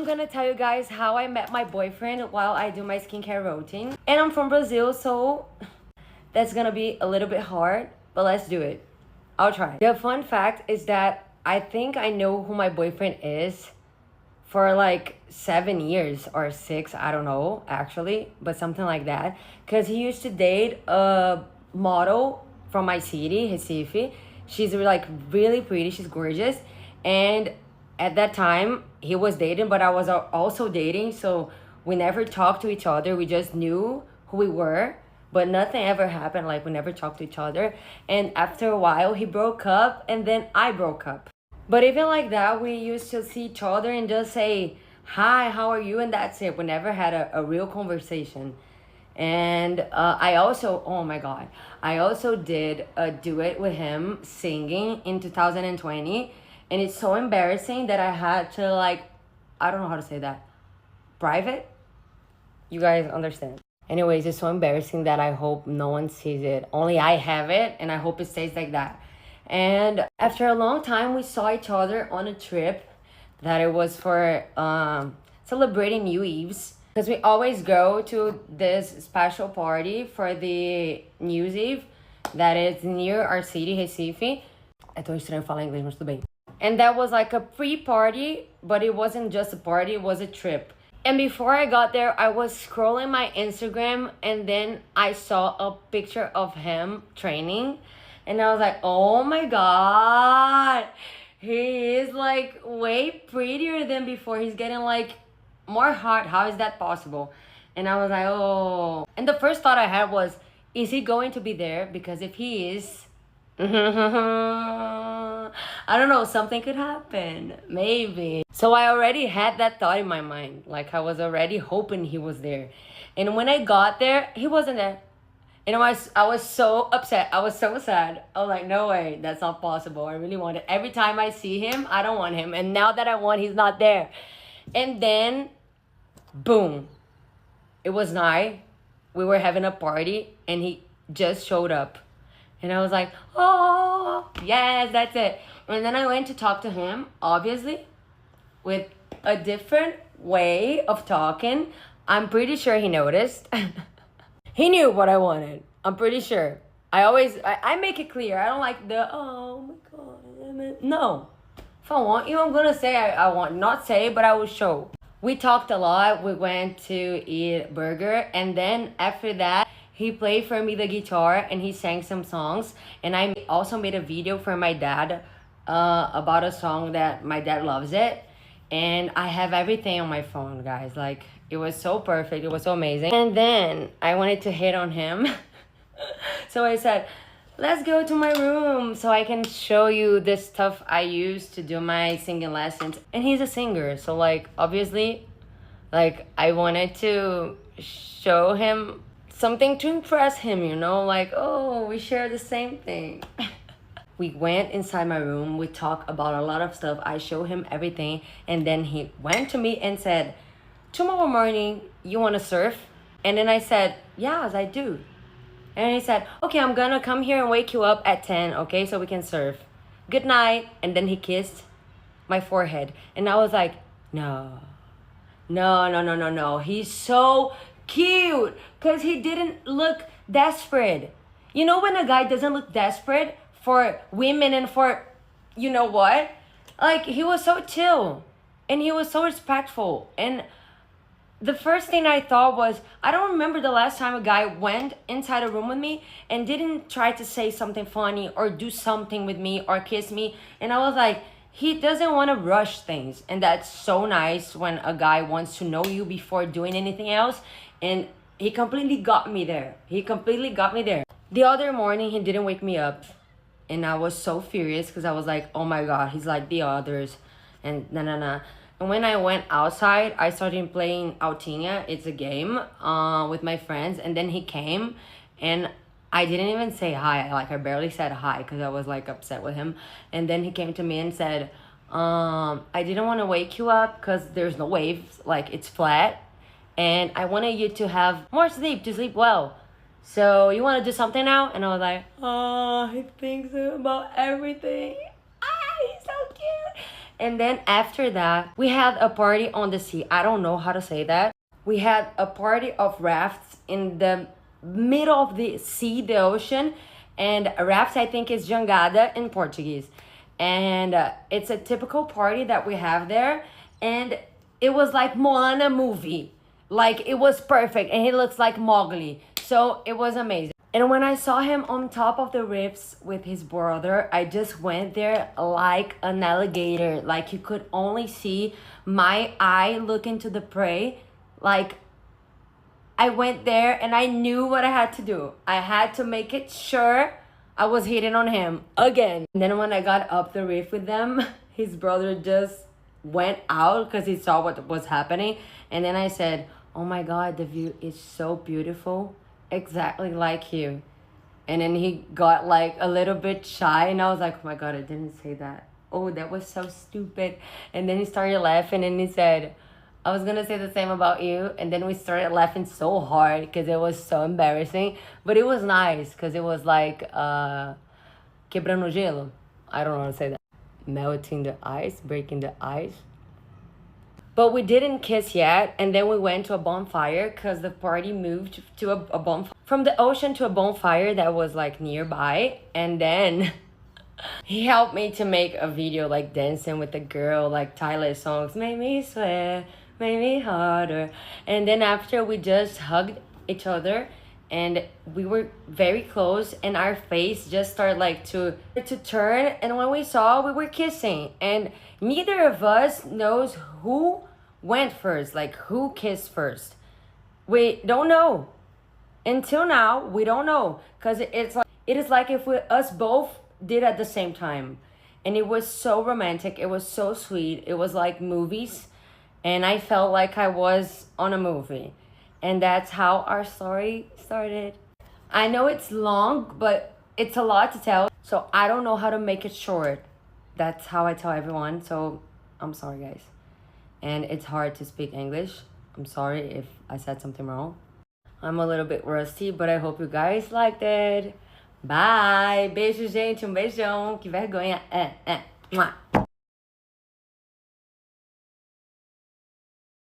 I'm gonna tell you guys how I met my boyfriend while I do my skincare routine. And I'm from Brazil, so that's gonna be a little bit hard, but let's do it. I'll try. The fun fact is that I think I know who my boyfriend is for like 7 years or 6, I don't know actually, but something like that. Cause he used to date a model from my city, Recife. She's like really pretty, she's gorgeous. And at that time, he was dating, but I was also dating. So we never talked to each other. We just knew who we were, but nothing ever happened. Like we never talked to each other. And after a while, he broke up and then I broke up. But even like that, we used to see each other and just say, hi, how are you? And that's it. We never had a real conversation. And I also, oh my God, I also did a duet with him singing in 2020. And it's so embarrassing that I had to like, I don't know how to say that. Private? You guys understand. Anyways, it's so embarrassing that I hope no one sees it. Only I have it and I hope it stays like that. And after a long time, we saw each other on a trip that it was for celebrating New Year's. Because we always go to this special party for the New Year's Eve that is near our city, Recife. É tão estranho falar inglês, mas tudo bem. And that was like a pre-party, but it wasn't just a party, it was a trip. And before I got there, I was scrolling my Instagram and then I saw a picture of him training. And I was like, oh my God, he is like way prettier than before. He's getting like more hot. How is that possible? And I was like, oh. And the first thought I had was, is he going to be there? Because if he is, I don't know, something could happen, maybe. So I already had that thought in my mind. Like I was already hoping he was there. And when I got there, he wasn't there. And I was so upset. I was so sad. I was like, no way, that's not possible. I really want it. Every time I see him, I don't want him. And now that I want, he's not there. And then, boom. It was night. We were having a party and he just showed up. And I was like, oh, yes, that's it. And then I went to talk to him, obviously, with a different way of talking. I'm pretty sure he noticed. He knew what I wanted. I'm pretty sure. I make it clear. I don't like the, oh my God. No. If I want you, I'm going to say I want. Not say, but I will show. We talked a lot. We went to eat burger. And then after that, he played for me the guitar and he sang some songs. And I also made a video for my dad about a song that my dad loves it. And I have everything on my phone, guys. Like, it was so perfect. It was so amazing. And then I wanted to hit on him. So I said, let's go to my room so I can show you the stuff I use to do my singing lessons. And he's a singer. So, like, obviously, like, I wanted to show him something to impress him, you know? Like, oh, we share the same thing. We went inside my room. We talked about a lot of stuff. I showed him everything. And then he went to me and said, tomorrow morning, you want to surf? And then I said, yes, I do. And he said, okay, I'm going to come here and wake you up at 10, okay? So we can surf. Good night. And then he kissed my forehead. And I was like, no. He's so cute. Because he didn't look desperate. You know when a guy doesn't look desperate for women and for, you know what? Like, he was so chill. And he was so respectful. And the first thing I thought was, I don't remember the last time a guy went inside a room with me and didn't try to say something funny or do something with me or kiss me. And I was like, he doesn't want to rush things. And that's so nice when a guy wants to know you before doing anything else. And he completely got me there. The other morning, he didn't wake me up. And I was so furious because I was like, oh my God, he's like the others. And nah. And when I went outside, I started playing Altinha. It's a game with my friends. And then he came and I didn't even say hi. Like, I barely said hi because I was like upset with him. And then he came to me and said, I didn't want to wake you up because there's no waves. Like, it's flat. And I wanted you to have more sleep, to sleep well. So you want to do something now? And I was like, oh, he thinks about everything. He's so cute. And then after that, we had a party on the sea. I don't know how to say that. We had a party of rafts in the middle of the sea, the ocean. And rafts, I think, is jangada in Portuguese. And it's a typical party that we have there. And it was like Moana movie. Like, it was perfect. And he looks like Mowgli. So it was amazing. And when I saw him on top of the reefs with his brother, I just went there like an alligator. Like, you could only see my eye look into the prey. Like, I went there and I knew what I had to do. I had to make it sure I was hitting on him again. And then when I got up the reef with them, his brother just went out because he saw what was happening. And then I said, oh my God, the view is so beautiful. Exactly like you. And then he got like a little bit shy and I was like, oh my God, I didn't say that. Oh, that was so stupid. And then he started laughing and he said, I was gonna say the same about you. And then we started laughing so hard because it was so embarrassing. But it was nice because it was like quebrando gelo. I don't know how to say that. Melting the ice, breaking the ice. But we didn't kiss yet, and then we went to a bonfire because the party moved to a bonfire. From the ocean to a bonfire that was like nearby. And then he helped me to make a video like dancing with the girl, like Tyler's songs, made me sweat, made me harder. And then after we just hugged each other and we were very close and our face just started like to turn, and when we saw, we were kissing and neither of us knows who went first, like who kissed first. We don't know. Until now, we don't know, because it is like if us both did at the same time. And it was so romantic, it was so sweet, it was like movies, and I felt like I was on a movie. And that's how our story started. I know it's long, but it's a lot to tell, so I don't know how to make it short. That's how I tell everyone, so I'm sorry guys. And it's hard to speak English. I'm sorry if I said something wrong. I'm a little bit rusty, but I hope you guys liked it. Bye! Beijo, gente. Beijão. Que vergonha. Mua.